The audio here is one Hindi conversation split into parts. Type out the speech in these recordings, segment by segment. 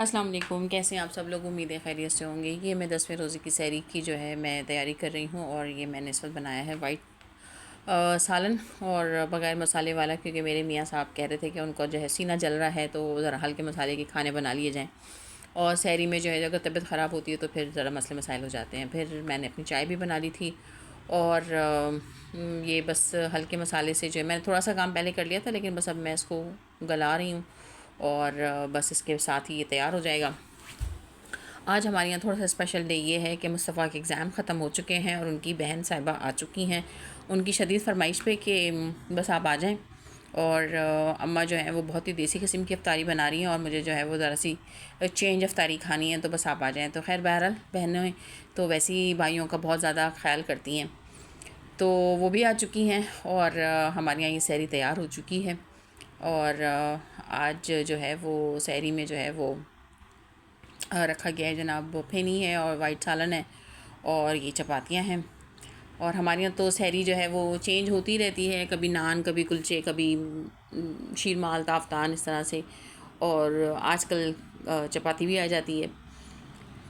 अस्सलाम वालेकुम। कैसे हैं आप सब लोग? उम्मीद है खैरियत से होंगे। ये मैं 10वें रोज़े की सहरी की जो है मैं तैयारी कर रही हूँ और ये मैंने इस वक्त बनाया है वाइट सालन और बग़ैर मसाले वाला, क्योंकि मेरे मियाँ साहब कह रहे थे कि उनको जो है सीना जल रहा है तो ज़रा हल्के मसाले के खाने बना लिए जाएँ। और सहरी में जो है अगर तबीयत ख़राब होती है तो फिर ज़रा मसले मसाइल हो जाते हैं। फिर मैंने अपनी चाय भी बना ली थी और ये बस हल्के मसाले से जो है मैंने थोड़ा सा काम पहले कर लिया था, लेकिन बस अब मैं इसको गला रही हूँ और बस इसके साथ ही ये तैयार हो जाएगा। आज हमारे यहाँ थोड़ा सा स्पेशल डे ये है कि मुस्तफ़ा के एग्ज़ाम ख़त्म हो चुके हैं और उनकी बहन साहिबा आ चुकी हैं उनकी शदीद फरमाइश पे कि बस आप आ जाएं। और अम्मा जो है वो बहुत ही देसी किस्म की अफ्तारी बना रही हैं और मुझे जो है वो ज़रा सी चेंज अफ्तारी खानी है, तो बस आप आ जाएं। तो खैर बहरहाल बहनें तो वैसे ही भाइयों का बहुत ज़्यादा ख्याल करती हैं, तो वो भी आ चुकी हैं और हमारे यहाँ ये सहरी तैयार हो चुकी है। और आज जो है वो सहरी में जो है वो रखा गया है जनाब, फेनी है और वाइट सालन है और ये चपातियाँ हैं। और हमारे यहाँ तो सहरी जो है वो चेंज होती रहती है, कभी नान, कभी कुलचे, कभी शीरमाल, ताफ्तान, इस तरह से। और आजकल चपाती भी आ जाती है।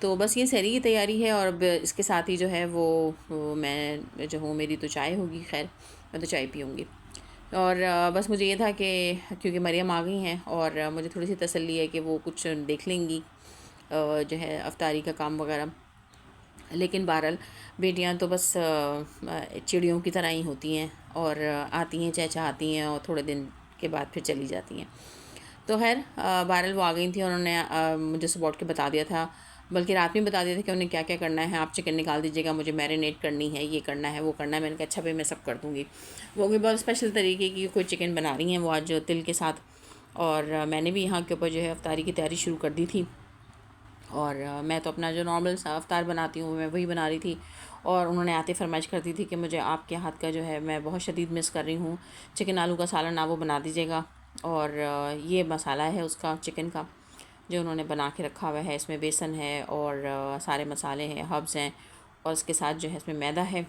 तो बस ये सहरी की तैयारी है और अब इसके साथ ही जो है वो मैं जो हूँ, मेरी तो चाय होगी। खैर मैं तो चाय पीऊँगी। और बस मुझे ये था कि क्योंकि मरियम आ गई हैं और मुझे थोड़ी सी तसल्ली है कि वो कुछ देख लेंगी जो है अफ्तारी का काम वगैरह। लेकिन बहरहाल बेटियां तो बस चिड़ियों की तरह ही होती हैं और आती हैं, चहचहाती हैं और थोड़े दिन के बाद फिर चली जाती हैं। तो खैर बहरहाल वो आ गई थी, उन्होंने मुझे सपोर्ट के बता दिया था, बल्कि रात में बता दिया था कि उन्हें क्या क्या करना है। आप चिकन निकाल दीजिएगा, मुझे मैरिनेट करनी है, ये करना है, वो करना है। मैंने कहा अच्छा भाई मैं सब कर दूँगी। वो भी बहुत स्पेशल तरीके की कोई चिकन बना रही हैं वो आज तिल के साथ। और मैंने भी यहाँ के ऊपर जो है अफ्तारी की तैयारी शुरू कर दी थी और मैं तो अपना जो नॉर्मल सा अफ्तार बनाती हूँ मैं वही बना रही थी। और उन्होंने आते फरमाइश कर दी थी कि मुझे आपके हाथ का जो है मैं बहुत शदीद मिस कर रही हूँ, चिकन आलू का सालन आप वो बना दीजिएगा। और ये मसाला है उसका चिकन का जो उन्होंने बना के रखा हुआ है, इसमें बेसन है और सारे मसाले हैं, हर्ब्स हैं और इसके साथ जो है इसमें मैदा है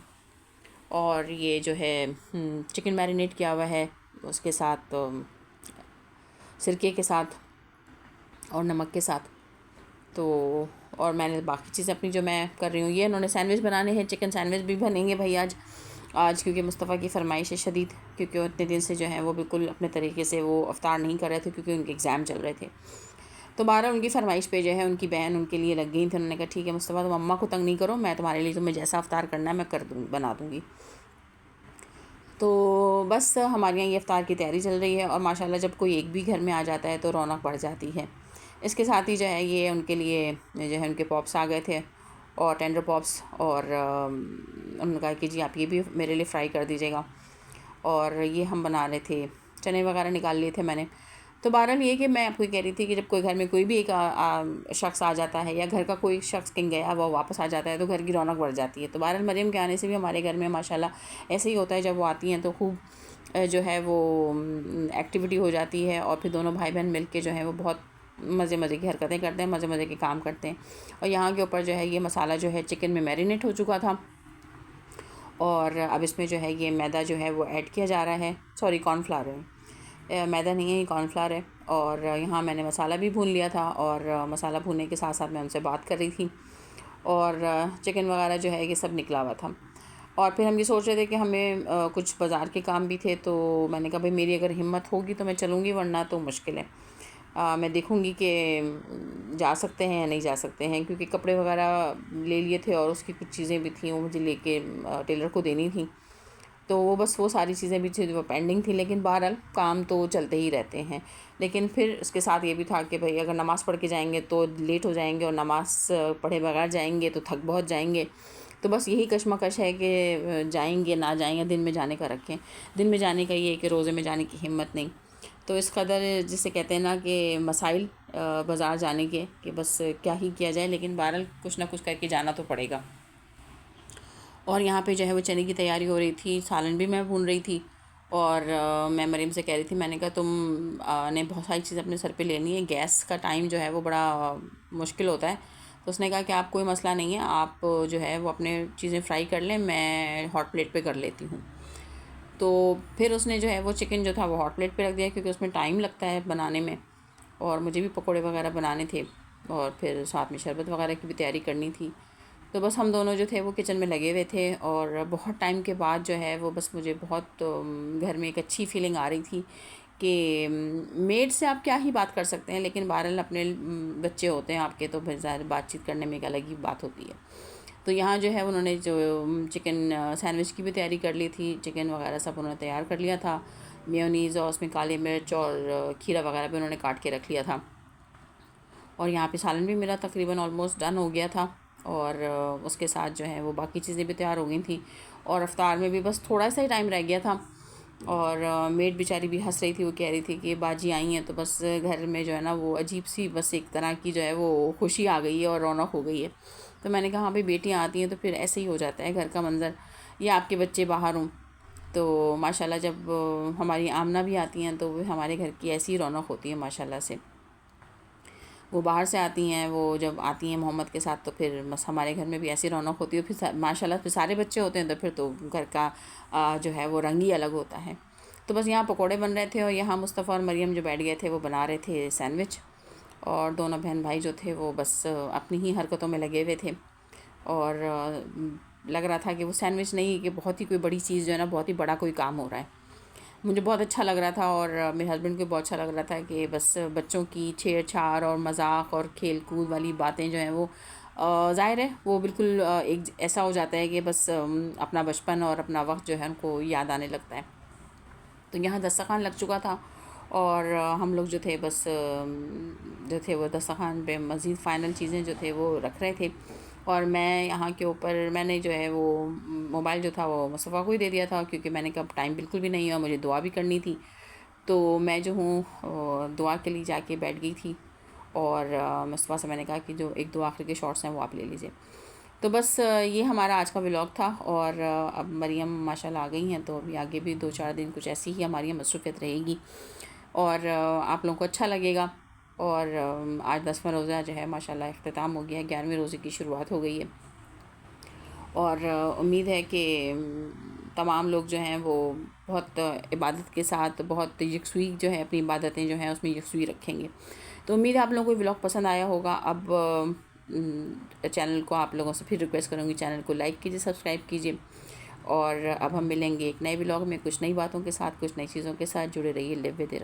और ये जो है चिकन मैरिनेट किया हुआ है उसके साथ सिरके के साथ और नमक के साथ। तो और मैंने बाकी चीज़ें अपनी जो मैं कर रही हूँ, ये इन्होंने सैंडविच बनाने हैं, चिकन सैंडविच भी बनेंगे भाई आज क्योंकि मुस्तफ़ा की फ़रमाइश है शदीद, क्योंकि वो इतने दिन से जो है वो बिल्कुल अपने तरीके से वो अफ्तार नहीं कर रहे थे क्योंकि उनके एग्ज़ाम चल रहे थे। तो 12 उनकी फ़रमाइश पे जो है उनकी बहन उनके लिए लग गई थी। उन्होंने कहा ठीक है मुस्तफ़ा, तुम अम्मा को तंग नहीं करो, मैं तुम्हारे लिए, तुम्हें जैसा अफ्तार करना है मैं कर दूँगी, बना दूँगी। तो बस हमारे यहाँ ये इफ्तार की तैयारी चल रही है और माशाल्लाह जब कोई एक भी घर में आ जाता है तो रौनक बढ़ जाती है। इसके साथ ही जो है ये उनके लिए जो है उनके पॉप्स आ गए थे और टेंडर पॉप्स, और उन्होंने कहा कि जी आप ये भी मेरे लिए फ़्राई कर दीजिएगा। और ये हम बना रहे थे, चने वगैरह निकाल लिए थे मैंने। तो बहरहाल ये कि मैं आपको कह रही थी कि जब कोई घर में कोई भी एक शख्स आ जाता है या घर का कोई शख्स कहीं गया वो वापस आ जाता है तो घर की रौनक बढ़ जाती है। तो बहरहाल मरियम के आने से भी हमारे घर में माशाल्लाह ऐसे ही होता है, जब वो आती हैं तो खूब जो है वो एक्टिविटी हो जाती है और फिर दोनों भाई बहन मिल के जो है वो बहुत मज़े मज़े की हरकतें करते हैं, मज़े मज़े के काम करते हैं। और यहाँ के ऊपर जो है ये मसाला जो है चिकन में मैरिनेट हो चुका था और अब इसमें जो है ये मैदा जो है वो ऐड किया जा रहा है, सॉरी कॉर्नफ्लावर है, मैदा नहीं है, ये कॉर्नफ्लावर है। और यहाँ मैंने मसाला भी भून लिया था और मसाला भूनने के साथ साथ मैं उनसे बात कर रही थी और चिकन वगैरह जो है ये सब निकला हुआ था। और फिर हम ये सोच रहे थे कि हमें कुछ बाज़ार के काम भी थे, तो मैंने कहा भाई मेरी अगर हिम्मत होगी तो मैं चलूँगी, वरना तो मुश्किल है। मैं देखूँगी कि जा सकते हैं या नहीं जा सकते हैं, क्योंकि कपड़े वगैरह ले लिए थे और उसकी कुछ चीज़ें भी थी वो मुझे लेके टेलर को देनी थी। तो वो बस वो सारी चीज़ें भी थी जो पेंडिंग थी, लेकिन बहरहाल काम तो चलते ही रहते हैं। लेकिन फिर इसके साथ ये भी था कि भाई अगर नमाज़ पढ़ के जाएंगे तो लेट हो जाएंगे और नमाज़ पढ़े बगैर जाएंगे तो थक बहुत जाएंगे। तो बस यही कशमकश है कि जाएंगे ना जाएंगे, दिन में जाने का रखें। दिन में जाने का ये है कि रोज़े में जाने की हिम्मत नहीं। तो इस कदर जिसे कहते हैं ना कि मसाइल बाज़ार जाने के कि बस क्या ही किया जाए, लेकिन बहरहाल कुछ ना कुछ करके जाना तो पड़ेगा। और यहाँ पे जो है वो चने की तैयारी हो रही थी, सालन भी मैं भून रही थी। और मैं मरीम से कह रही थी, मैंने कहा तुम ने बहुत सारी चीज़ अपने सर पे लेनी है, गैस का टाइम जो है वो बड़ा मुश्किल होता है। तो उसने कहा कि आप कोई मसला नहीं है, आप जो है वो अपने चीज़ें फ्राई कर लें, मैं हॉट प्लेट पे कर लेती हूँ। तो फिर उसने जो है वो चिकन जो था वो हॉट प्लेट पे रख दिया, क्योंकि उसमें टाइम लगता है बनाने में और मुझे भी पकोड़े वगैरह बनाने थे। और फिर साथ में शरबत वगैरह की भी तैयारी करनी थी। तो बस हम दोनों जो थे वो किचन में लगे हुए थे, और बहुत टाइम के बाद जो है वो बस मुझे बहुत घर में एक अच्छी फीलिंग आ रही थी कि मेड से आप क्या ही बात कर सकते हैं, लेकिन बहरहाल अपने बच्चे होते हैं आपके, तो फिर ज़ाहिर बातचीत करने में एक अलग ही बात होती है। तो यहाँ जो है उन्होंने जो चिकन सैंडविच की भी तैयारी कर ली थी, चिकन वगैरह सब उन्होंने तैयार कर लिया था, मेयोनीज़ और उसमें काली मिर्च और खीरा वगैरह भी उन्होंने काट के रख लिया था। और यहाँ पे सालन भी मेरा तकरीबन ऑलमोस्ट डन हो गया था, और उसके साथ जो है वो बाकी चीज़ें भी तैयार हो गई थी, और अफ्तार में भी बस थोड़ा सा ही टाइम रह गया था। और मेड बेचारी भी हंस रही थी, वो कह रही थी कि बाजी आई हैं तो बस घर में जो है ना वो अजीब सी बस एक तरह की जो है वो खुशी आ गई है और रौनक हो गई है। तो मैंने कहा हाँ भाई, बेटियाँ आती हैं तो फिर ऐसे ही हो जाता है घर का मंज़र, या आपके बच्चे बाहर हों। तो माशाल्लाह जब हमारी आमना भी आती हैं तो वो हमारे घर की ऐसी रौनक होती है माशाल्लाह से। वो बाहर से आती हैं, वो जब आती हैं मोहम्मद के साथ तो फिर बस हमारे घर में भी ऐसी रौनक होती है। फिर माशाल्लाह फिर सारे बच्चे होते हैं तो फिर तो घर का जो है वो रंग ही अलग होता है। तो बस यहाँ पकोड़े बन रहे थे, और यहाँ मुस्तफ़ा और मरियम जो बैठ गए थे वो बना रहे थे सैंडविच, और दोनों बहन भाई जो थे वो बस अपनी ही हरकतों में लगे हुए थे। और लग रहा था कि वो सैंडविच नहीं कि बहुत ही कोई बड़ी चीज़ जो है ना, बहुत ही बड़ा कोई काम हो रहा है। मुझे बहुत अच्छा लग रहा था, और मेरे हस्बैंड को बहुत अच्छा लग रहा था कि बस बच्चों की छेड़छाड़ और मजाक और खेल कूद वाली बातें जो हैं वो ज़ाहिर है वो बिल्कुल एक ऐसा हो जाता है कि बस अपना बचपन और अपना वक्त जो है उनको याद आने लगता है। तो यहाँ दस्तरखान लग चुका था, और हम लोग जो थे बस जो थे वो दस्तरखान पे मज़ीद फ़ाइनल चीज़ें जो थे वो रख रहे थे। और मैं यहाँ के ऊपर मैंने जो है वो मोबाइल जो था वो मुस्तफ़ा को ही दे दिया था, क्योंकि मैंने कहा टाइम बिल्कुल भी नहीं है, मुझे दुआ भी करनी थी। तो मैं जो हूँ दुआ के लिए जाके बैठ गई थी, और मुस्तफ़ा से मैंने कहा कि जो एक दो आखिर के शॉट्स हैं वो आप ले लीजिए। तो बस ये हमारा आज का व्लॉग था, और अब मरियम माशाल्लाह आ गई हैं, तो अभी आगे भी 2-4 दिन कुछ ऐसी ही हमारी मसरूफ़ियत रहेगी, और आप लोगों को अच्छा लगेगा। और आज 10वां रोज़ा जो है माशाल्लाह इख्तिताम हो गया है, 11वें रोज़े की शुरुआत हो गई है, और उम्मीद है कि तमाम लोग जो हैं वो बहुत इबादत के साथ बहुत यकसुई जो है अपनी इबादतें जो हैं उसमें यकसुई रखेंगे। तो उम्मीद है आप लोगों को व्लॉग पसंद आया होगा। अब चैनल को आप लोगों से फिर रिक्वेस्ट करूँगी, चैनल को लाइक कीजिए, सब्सक्राइब कीजिए, और अब हम मिलेंगे एक नए व्लॉग में कुछ नई बातों के साथ, कुछ नई चीज़ों के साथ। जुड़े रहिए, लिव विद इरा।